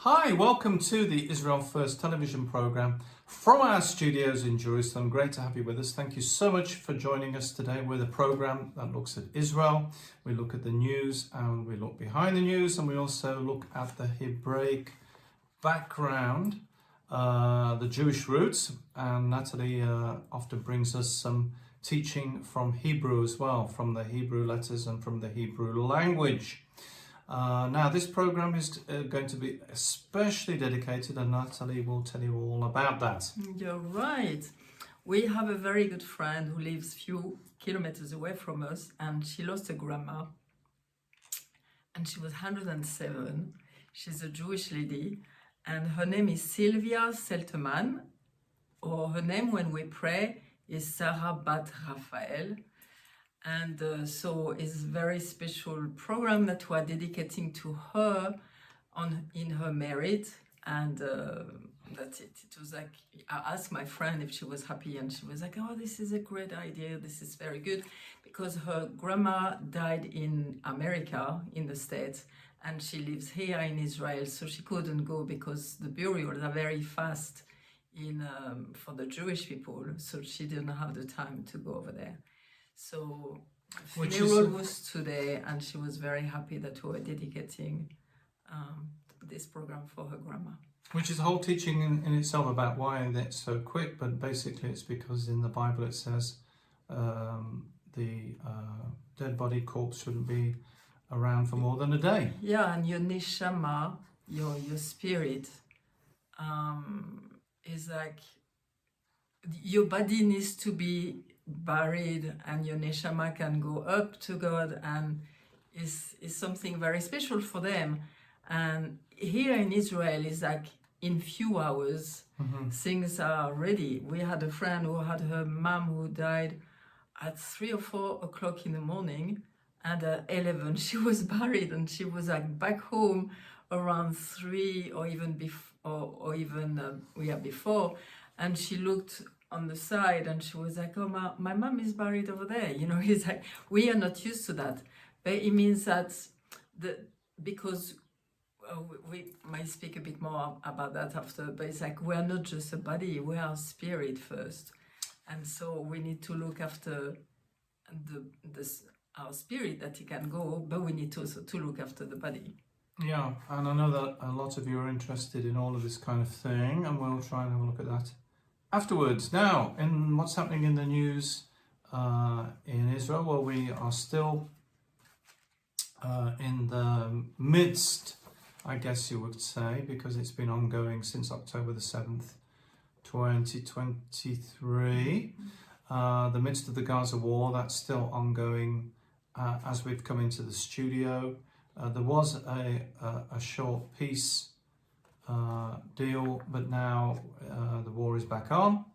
Hi, welcome to the Israel First television program from our studios in Jerusalem. Great to have you with us. Thank you so much for joining us today with a program that looks at Israel. We look at the news and we look behind the news, and we also look at the Hebraic background, the Jewish roots. And Nathalie often brings us some teaching from Hebrew as well, from the Hebrew letters and from the Hebrew language. Now, this program is going to be especially dedicated, and Nathalie will tell you all about that. You're right. We have a very good friend who lives few kilometers away from us, and she lost her grandma. And she was 107. She's a Jewish lady, and her name is Sylvia Seltman, or her name when we pray is Sarah Bat Raphael. And so it's a very special program that we are dedicating to her in her merit. And that's it. It was like, I asked my friend if she was happy, and she was like, oh, this is a great idea. This is very good. Because her grandma died in America, in the States, and she lives here in Israel. So she couldn't go because the burials are very fast for the Jewish people. So she didn't have the time to go over there. So funeral was today, and she was very happy that we were dedicating this program for her grandma. Which is a whole teaching in itself about why that's so quick, but basically it's because in the Bible it says the dead body corpse shouldn't be around for more than a day. Yeah, and your neshama, your spirit, is like, your body needs to be buried, and your neshama can go up to God, and is something very special for them. And here in Israel is like in few hours things are ready. We had a friend who had her mom who died at 3 or 4 o'clock in the morning, and at 11 she was buried, and she was like back home around 3 or even before, and she looked on the side, and she was like, oh, my mom is buried over there. You know, it's like, we are not used to that. But it means that because we might speak a bit more about that after, but it's like, we are not just a body, we are spirit first. And so we need to look after our spirit, that it can go, but we need also to look after the body. Yeah, and I know that a lot of you are interested in all of this kind of thing, and we'll try and have a look at that afterwards. Now, in what's happening in the news in Israel, well, we are still in the midst, I guess you would say, because it's been ongoing since October the 7th, 2023. The midst of the Gaza war, that's still ongoing as we've come into the studio. There was a short peace deal, but now the war is back on,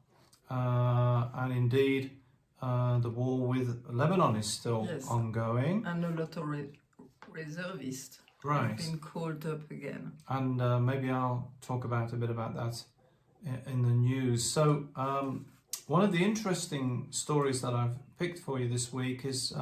and indeed the war with Lebanon is still ongoing, and a lot of reservists right, have been called up again, and maybe I'll talk a bit about that in the news. So one of the interesting stories that I've picked for you this week is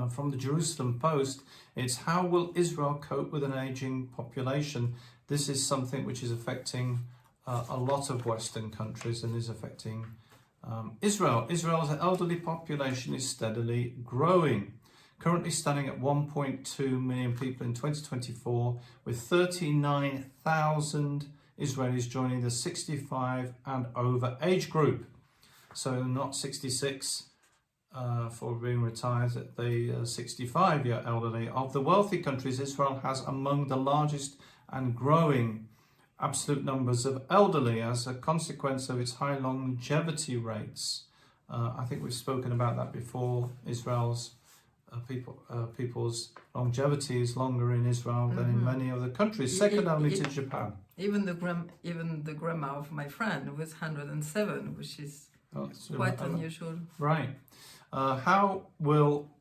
from the Jerusalem Post. It's how will Israel cope with an aging population? This is something which is affecting a lot of Western countries and is affecting Israel. Israel's elderly population is steadily growing, currently standing at 1.2 million people in 2024, with 39,000 Israelis joining the 65 and over age group. So not 66 for being retired, at the 65-year elderly. Of the wealthy countries, Israel has among the largest and growing absolute numbers of elderly as a consequence of its high longevity rates. I think we've spoken about that before. Israel's people's longevity is longer in Israel than in many other countries, second only to Japan. Even the grandma of my friend was 107, which is quite unusual. Right. How will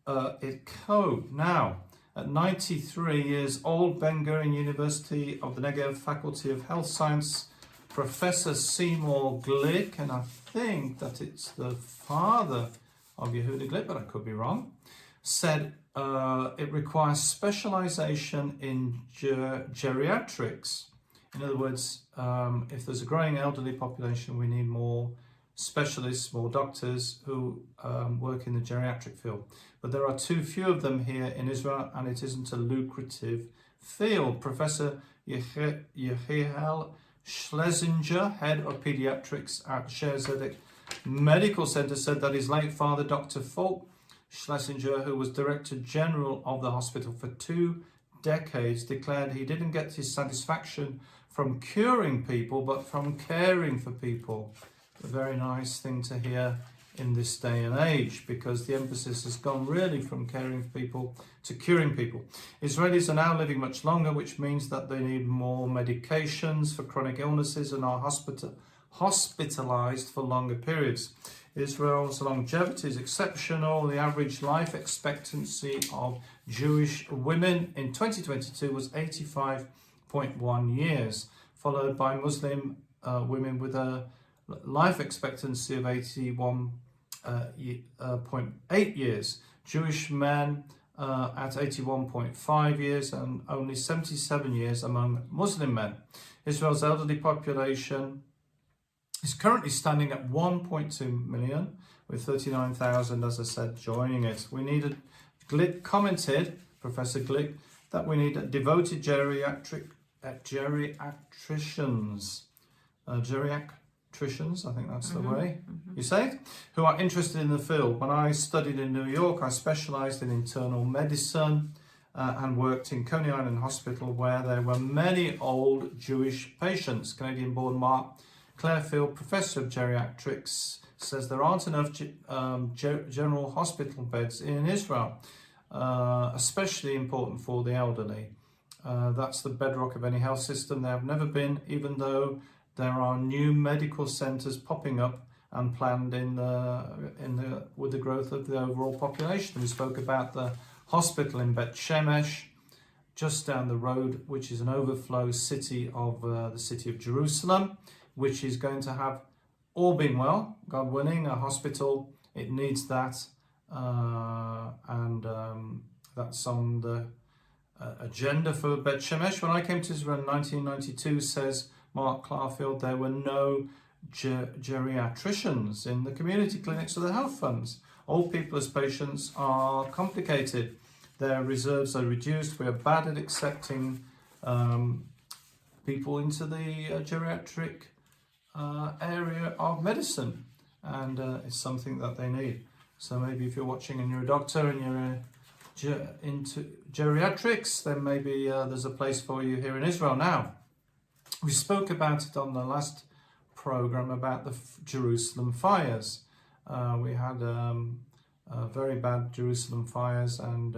it cope? Now, at 93 years old, Ben Gurion University of the Negev Faculty of Health Science, Professor Seymour Glick, and I think that it's the father of Yehuda Glick, but I could be wrong, said it requires specialization in geriatrics. In other words, if there's a growing elderly population, we need more specialists, more doctors who work in the geriatric field. But there are too few of them here in Israel, and it isn't a lucrative field. Professor Yehiel Schlesinger, head of pediatrics at Sher Zedek Medical Center, said that his late father, Dr. Falk Schlesinger, who was Director General of the hospital for 2 decades, declared he didn't get his satisfaction from curing people, but from caring for people. A very nice thing to hear in this day and age, because the emphasis has gone really from caring for people to curing people. Israelis are now living much longer, which means that they need more medications for chronic illnesses and are hospitalized for longer periods. Israel's longevity is exceptional. The average life expectancy of Jewish women in 2022 was 85.1 years, followed by Muslim women with a life expectancy of 81.8 years, Jewish men at 81.5 years, and only 77 years among Muslim men. Israel's elderly population is currently standing at 1.2 million, with 39,000, as I said, joining it. We needed, Glick commented, Professor Glick, that we need devoted geriatricians, I think that's the way you say it, who are interested in the field. When I studied in New York, I specialized in internal medicine and worked in Coney Island Hospital, where there were many old Jewish patients. Canadian-born Mark Clarefield, professor of geriatrics, says there aren't enough general hospital beds in Israel, especially important for the elderly. That's the bedrock of any health system. There have never been, even though there are new medical centres popping up and planned with the growth of the overall population. We spoke about the hospital in Bet Shemesh, just down the road, which is an overflow city of the city of Jerusalem, which is going to have, all being well, God willing, a hospital. It needs that, and that's on the agenda for Bet Shemesh. When I came to Israel in 1992, says Mark Clarfield, there were no geriatricians in the community clinics or the health funds. Old people as patients are complicated. Their reserves are reduced. We are bad at accepting people into the geriatric area of medicine, and it's something that they need. So maybe if you're watching and you're a doctor and you're into geriatrics, then maybe there's a place for you here in Israel now. We spoke about it on the last program about the Jerusalem fires. We had very bad Jerusalem fires, and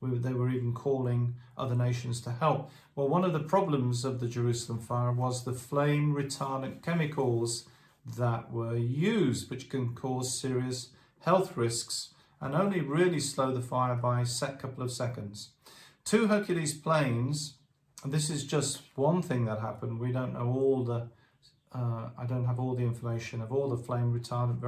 they were even calling other nations to help. Well, one of the problems of the Jerusalem fire was the flame retardant chemicals that were used, which can cause serious health risks and only really slow the fire by a couple of seconds. 2 Hercules planes, and this is just one thing that happened. We don't know all the, I don't have all the information of all the flame retardant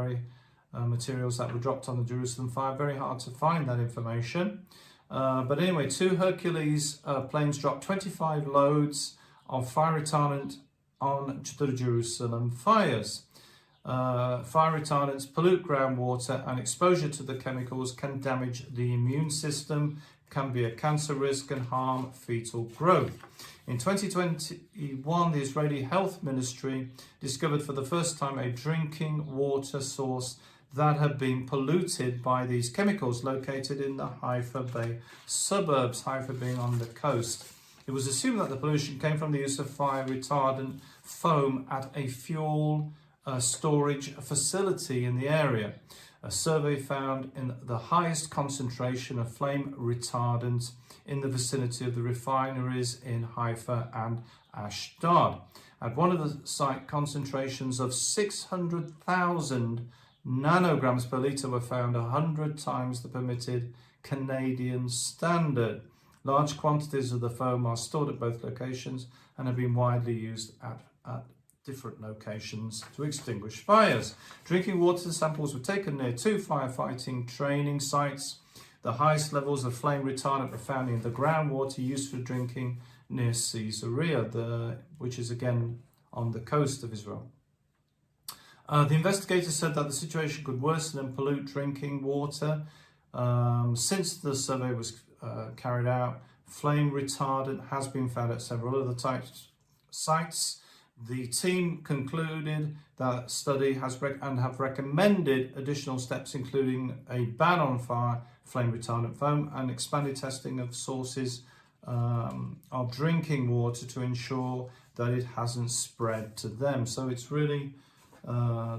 materials that were dropped on the Jerusalem fire. Very hard to find that information. But anyway, 2 Hercules planes dropped 25 loads of fire retardant on the Jerusalem fires. Fire retardants pollute groundwater, and exposure to the chemicals can damage the immune system, can be a cancer risk, and harm fetal growth. In 2021, the Israeli Health Ministry discovered for the first time a drinking water source that had been polluted by these chemicals, located in the Haifa Bay suburbs, Haifa being on the coast. It was assumed that the pollution came from the use of fire retardant foam at a fuel storage facility in the area. A survey found in the highest concentration of flame retardant in the vicinity of the refineries in Haifa and Ashdod. At one of the site, concentrations of 600,000 nanograms per litre were found, 100 times the permitted Canadian standard. Large quantities of the foam are stored at both locations and have been widely used at different locations to extinguish fires. Drinking water samples were taken near 2 firefighting training sites The highest levels of flame retardant were found in the groundwater used for drinking near Caesarea, which is again on the coast of Israel. The investigators said that the situation could worsen and pollute drinking water. Since the survey was carried out, flame retardant has been found at several other sites. The team concluded that study has have recommended additional steps, including a ban on flame retardant foam and expanded testing of sources of drinking water to ensure that it hasn't spread to them. So it's really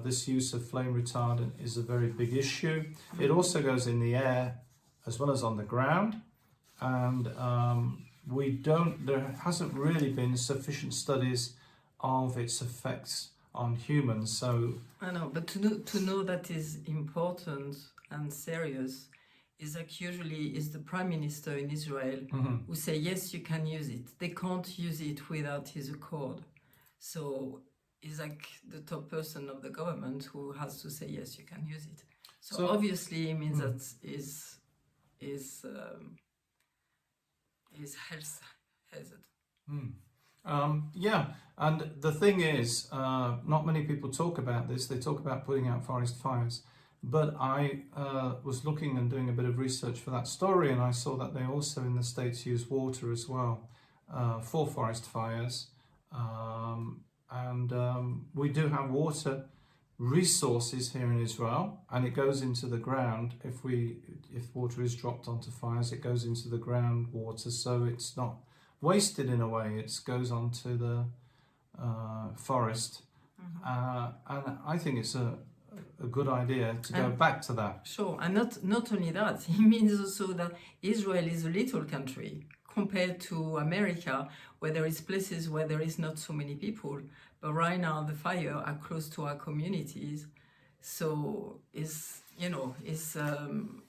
this use of flame retardant is a very big issue. It also goes in the air as well as on the ground, and there hasn't really been sufficient studies of its effects on humans. So I know, but to know that is important and serious is like usually is the Prime Minister in Israel who say yes, you can use it. They can't use it without his accord. So it's like the top person of the government who has to say yes, you can use it. So obviously it means that is health hazard. Yeah, and the thing is, not many people talk about this. They talk about putting out forest fires, but I was looking and doing a bit of research for that story, and I saw that they also in the States use water as well for forest fires, and we do have water resources here in Israel, and it goes into the ground. If water is dropped onto fires, it goes into the groundwater, so it's not wasted in a way. It goes onto the forest, and I think it's a good idea to go back to that. Sure, and not only that, it means also that Israel is a little country compared to America, where there is places where there is not so many people, but right now the fire are close to our communities, so it's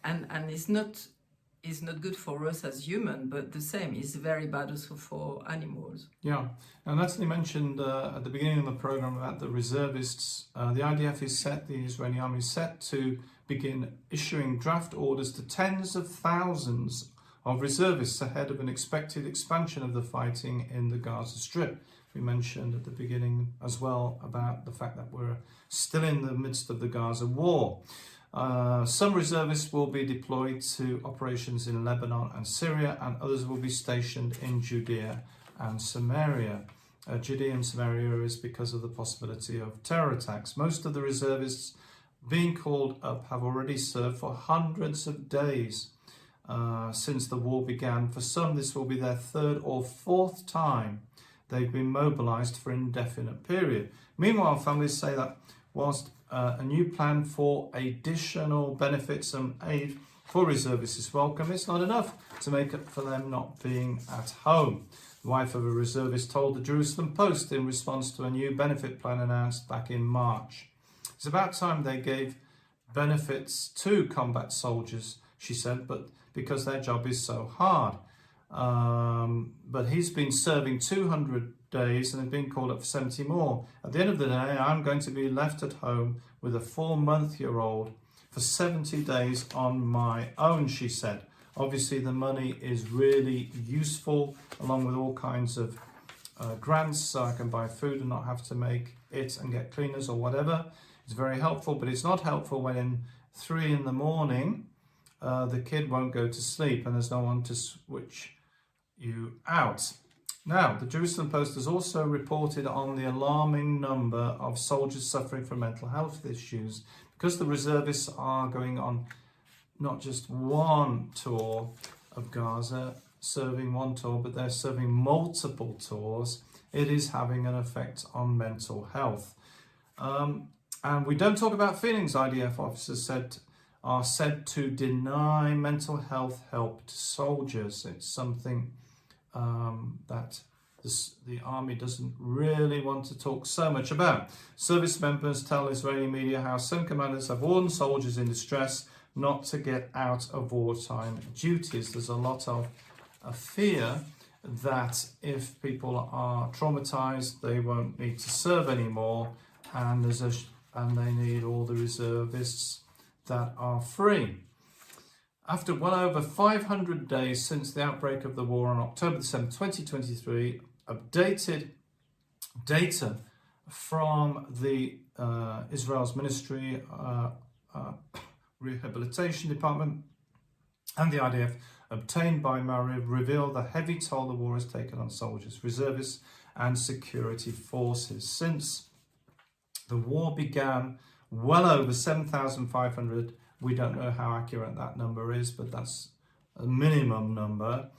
and it's not good for us as human, but the same is very bad also for animals. Yeah, and Nathalie mentioned at the beginning of the program about the reservists. The IDF the Israeli army is set to begin issuing draft orders to tens of thousands of reservists ahead of an expected expansion of the fighting in the Gaza Strip. We mentioned at the beginning as well about the fact that we're still in the midst of the Gaza war. Some reservists will be deployed to operations in Lebanon and Syria, and others will be stationed in Judea and Samaria. Judea and Samaria is because of the possibility of terror attacks. Most of the reservists being called up have already served for hundreds of days since the war began. For some, this will be their third or fourth time they've been mobilized for an indefinite period. Meanwhile, families say that whilst a new plan for additional benefits and aid for reservists is welcome, it's not enough to make up for them not being at home. The wife of a reservist told the Jerusalem Post in response to a new benefit plan announced back in March. It's about time they gave benefits to combat soldiers, she said, but because their job is so hard. But he's been serving 200 days and has been called up for 70 more. At the end of the day, I'm going to be left at home with a 4-month-old for 70 days on my own, she said. Obviously, the money is really useful, along with all kinds of grants, so I can buy food and not have to make it and get cleaners or whatever. It's very helpful, but it's not helpful when in 3 a.m, the kid won't go to sleep and there's no one to switch you out. Now, the Jerusalem Post has also reported on the alarming number of soldiers suffering from mental health issues, because the reservists are going on not just one tour of Gaza, serving one tour, but they're serving multiple tours. It is having an effect on mental health. And we don't talk about feelings, IDF officers are said to deny mental health help to soldiers. It's something that the army doesn't really want to talk so much about. Service members tell Israeli media how some commanders have warned soldiers in distress not to get out of wartime duties. There's a lot of fear that if people are traumatized, they won't need to serve anymore, and they need all the reservists that are free. After well over 500 days since the outbreak of the war on October 7, 2023, updated data from the Israel's Ministry Rehabilitation Department and the IDF obtained by Mariv reveal the heavy toll the war has taken on soldiers, reservists and security forces. Since the war began, well over 7,500, we don't know how accurate that number is, but that's a minimum number,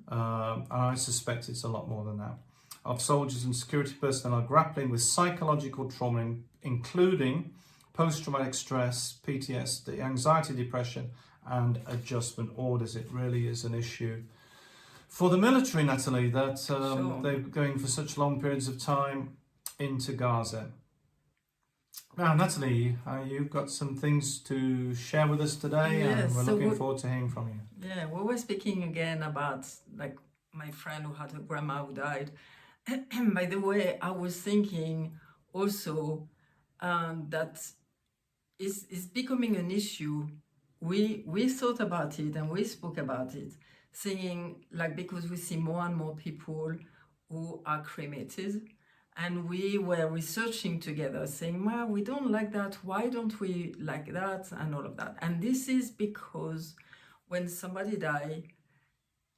and I suspect it's a lot more than that, of soldiers and security personnel are grappling with psychological trauma, including post-traumatic stress, PTSD, anxiety, depression, and adjustment orders. It really is an issue for the military, Nathalie, that Sure. they're going for such long periods of time into Gaza. Now, Nathalie, you've got some things to share with us today, and Yes, we're so looking forward to hearing from you. yeah, we were speaking again about like my friend who had a grandma who died. By the way, I was thinking also that it's becoming an issue. We thought about it and we spoke about it, saying like because we see more and more people who are cremated, and we were researching together, saying, "Ma, we don't like that. Why don't we like that?" and all of that. And this is because when somebody dies,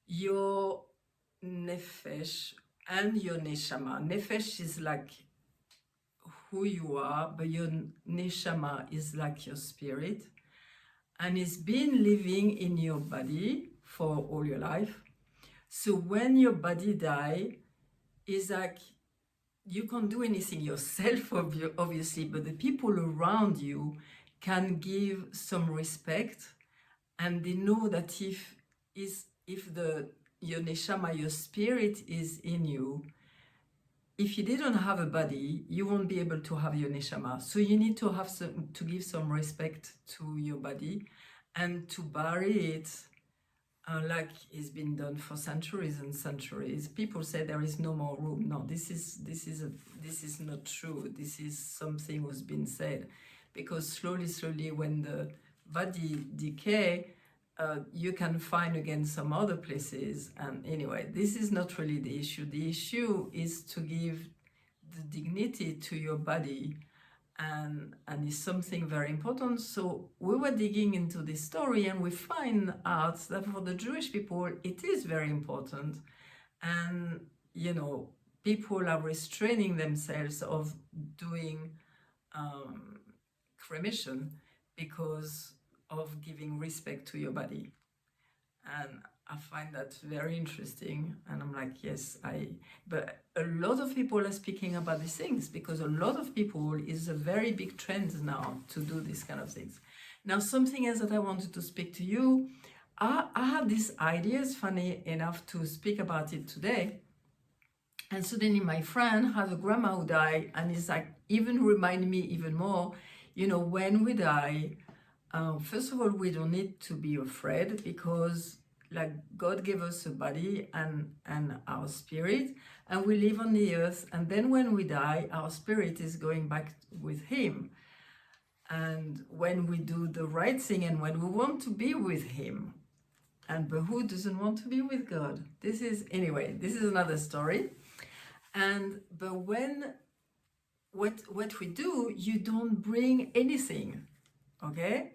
your nefesh and your neshama. Nefesh is like who you are, but your neshama is like your spirit, and it's been living in your body for all your life. So when your body die, it's like you can't do anything yourself, obviously, but the people around you can give some respect, and they know that if your neshama, your spirit is in you, if you didn't have a body, you won't be able to have your neshama. So you need to have to give some respect to your body, and to bury it like it's been done for centuries and centuries. People say there is no more room. No, this is not true. This is something who's been said, because slowly, when the body decay, you can find again some other places. And anyway, this is not really the issue. The issue is to give the dignity to your body, and it's something very important. So we were digging into this story, and we find out that for the Jewish people it is very important, and people are restraining themselves of doing cremation because of giving respect to your body. And I find that very interesting, and I'm like, yes, but a lot of people are speaking about these things, because a lot of people, is a very big trend now to do these kind of things. Now, something else that I wanted to speak to you, I had this idea, it's funny enough, to speak about it today. And suddenly my friend had a grandma who died, and it's like, even remind me even more, when we die, first of all, we don't need to be afraid, because like God gave us a body and our spirit, and we live on the earth, and then when we die, our spirit is going back with Him. And when we do the right thing, and when we want to be with Him, but who doesn't want to be with God? This is another story. But when what we do, you don't bring anything, okay?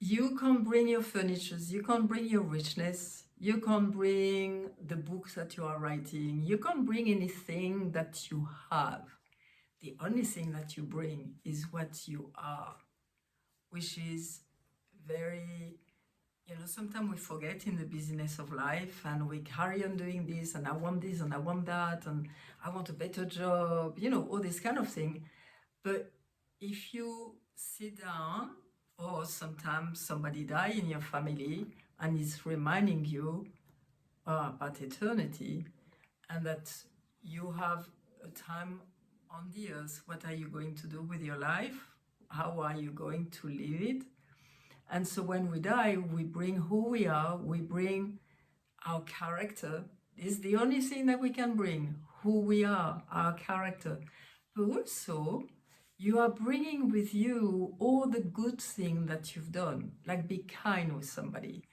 You can't bring your furniture, you can't bring your richness, you can't bring the books that you are writing, you can't bring anything that you have. The only thing that you bring is what you are, which is very, sometimes we forget in the business of life, and we carry on doing this, and I want this, and I want that, and I want a better job, all this kind of thing. But if you sit down, or sometimes somebody dies in your family, and it's reminding you about eternity, and that you have a time on the earth, what are you going to do with your life? How are you going to live it? And so when we die, we bring who we are, we bring our character. It's the only thing that we can bring, who we are, our character. But also, you are bringing with you all the good things that you've done. Like be kind with somebody,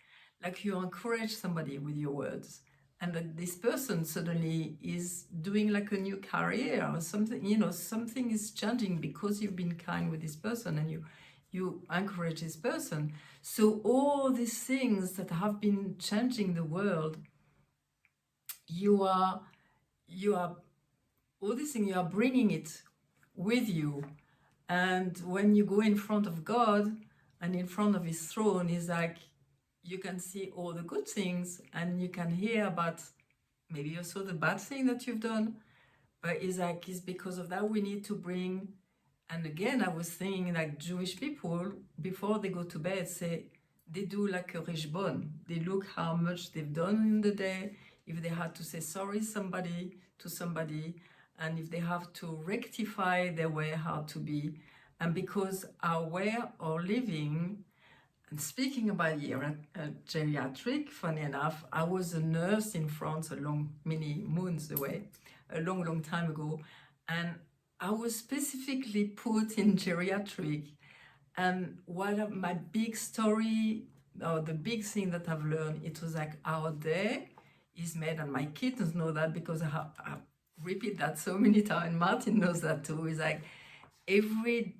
like you encourage somebody with your words, and that this person suddenly is doing like a new career or something, you know, something is changing because you've been kind with this person and you encourage this person. So all these things that have been changing the world, you are all these things, you are bringing it with you. And when you go in front of God and in front of his throne, is like you can see all the good things and you can hear about maybe also the bad thing that you've done. But it's like, it's because of that we need to bring. And again, I was thinking like Jewish people, before they go to bed, say they do like a rishbon. They look how much they've done in the day, if they had to say sorry to somebody, and if they have to rectify their way how to be. And because our way of living, and speaking about geriatric, funny enough, I was a nurse in France many moons away, a long time ago, and I was specifically put in geriatric. And one of my big story, or the big thing that I've learned, it was like our day is made, and my kids know that because I repeat that so many times. Martin knows that too. It's like every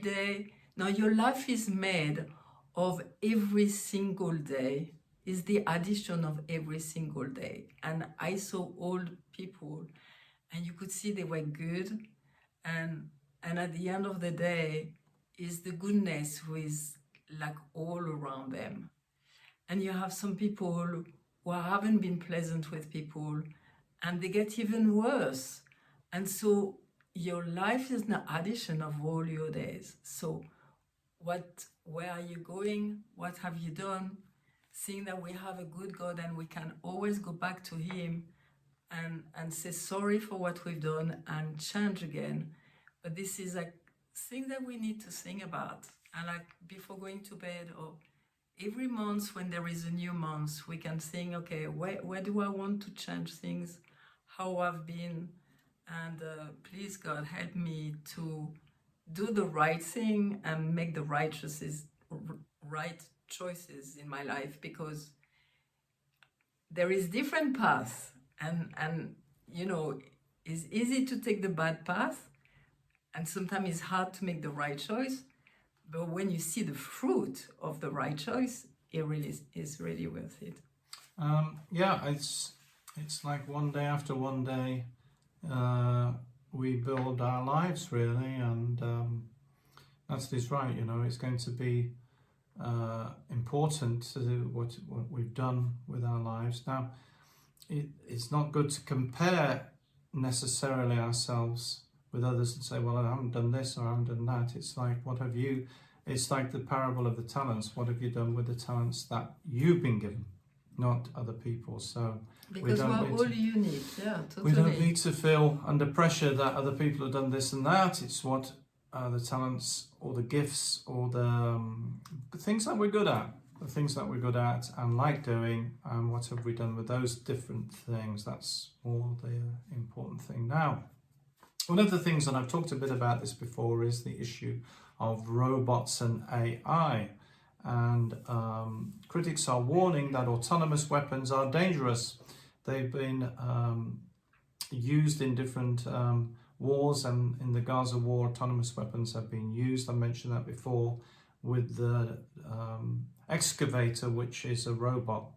day. Now your life is made of every single day. Is the addition of every single day. And I saw old people, and you could see they were good, and at the end of the day, is the goodness who is like all around them. And you have some people who haven't been pleasant with people, and they get even worse. And so your life is an addition of all your days. So where are you going? What have you done? Seeing that we have a good God and we can always go back to him and say sorry for what we've done and change again. But this is a thing that we need to think about. And like before going to bed, or every month when there is a new month, we can think, okay, where do I want to change things? How I've been? And please God, help me to do the right thing and make the right choices in my life, because there is different paths, and you know, it's easy to take the bad path, and sometimes it's hard to make the right choice. But when you see the fruit of the right choice, it really is really worth it. Yeah, it's like one day after one day, we build our lives really, and Natalie's right. You know, it's going to be important to do what we've done with our lives. Now, it's not good to compare necessarily ourselves with others and say, well, I haven't done this or I haven't done that. It's like, it's like the parable of the talents. What have you done with the talents that you've been given, not other people? So because we're all unique, yeah, totally. We don't need to feel under pressure that other people have done this and that. It's what the talents or the gifts or the things that we're good at, and like doing, and what have we done with those different things. That's more the important thing. Now, one of the things, and I've talked a bit about this before, is the issue of robots and AI. And critics are warning that autonomous weapons are dangerous. They've been used in different wars, and in the Gaza war, autonomous weapons have been used. I mentioned that before with the excavator, which is a robot.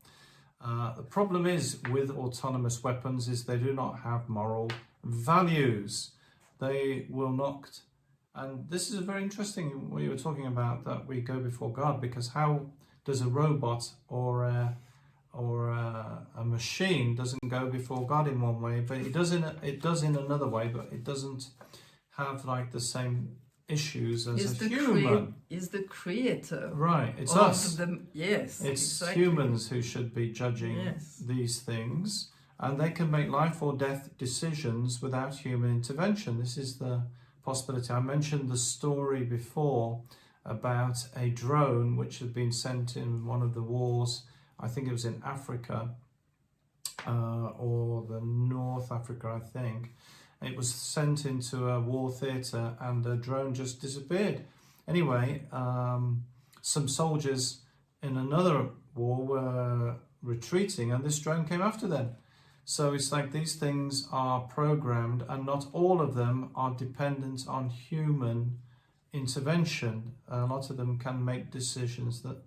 The problem is with autonomous weapons is they do not have moral values. They will not, and this is a very interesting what you were talking about, that we go before God, because how does a robot or a machine doesn't go before God in one way, but it does in another way, but it doesn't have like the same issues as a human. Is the creator, right? It's us. Yes, it's exactly. Humans who should be judging these things, and they can make life or death decisions without human intervention. This is the possibility. I mentioned the story before about a drone which had been sent in one of the wars. I think it was in Africa, or the North Africa, I think. It was sent into a war theatre and a drone just disappeared. Anyway, some soldiers in another war were retreating and this drone came after them. So it's like these things are programmed, and not all of them are dependent on human intervention. A lot of them can make decisions that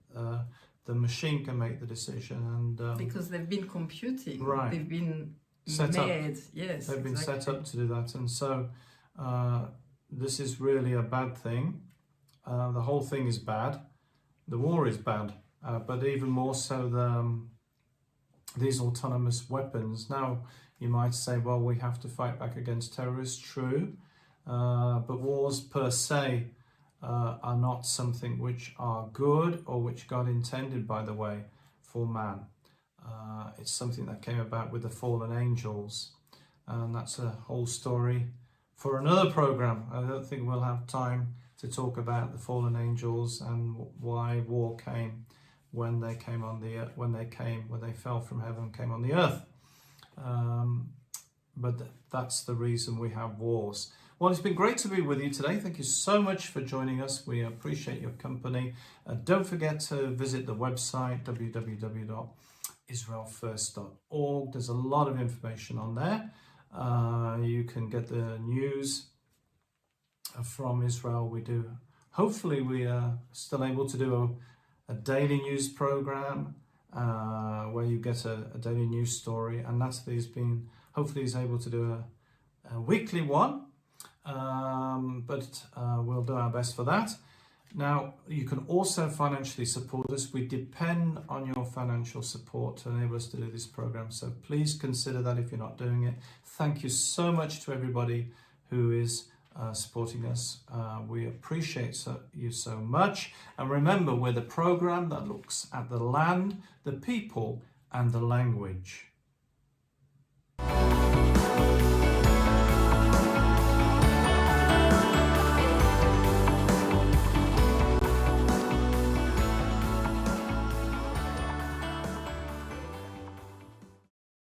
the machine can make the decision, and because they've been computing, right. They've been set made. up. Yes, They've been exactly. set up to do that, and so this is really a bad thing. The whole thing is bad. The war is bad, but even more so these autonomous weapons. Now, you might say, well, we have to fight back against terrorists. True, but wars per se are not something which are good or which God intended, by the way, for man. It's something that came about with the fallen angels, and that's a whole story for another program. I don't think we'll have time to talk about the fallen angels and why war came when they came on the earth, when they fell from heaven and came on the earth. But that's the reason we have wars. Well, it's been great to be with you today. Thank you so much for joining us. We appreciate your company. Don't forget to visit the website, www.israelfirst.org. There's a lot of information on there. You can get the news from Israel. Hopefully we are still able to do a daily news program where you get a daily news story, and Nathalie hopefully is able to do a weekly one, but we'll do our best for that. Now, you can also financially support us. We depend on your financial support to enable us to do this program, so please consider that if you're not doing it. Thank you so much to everybody who is supporting us. We appreciate you so much. And remember, we're the program that looks at the land, the people, and the language.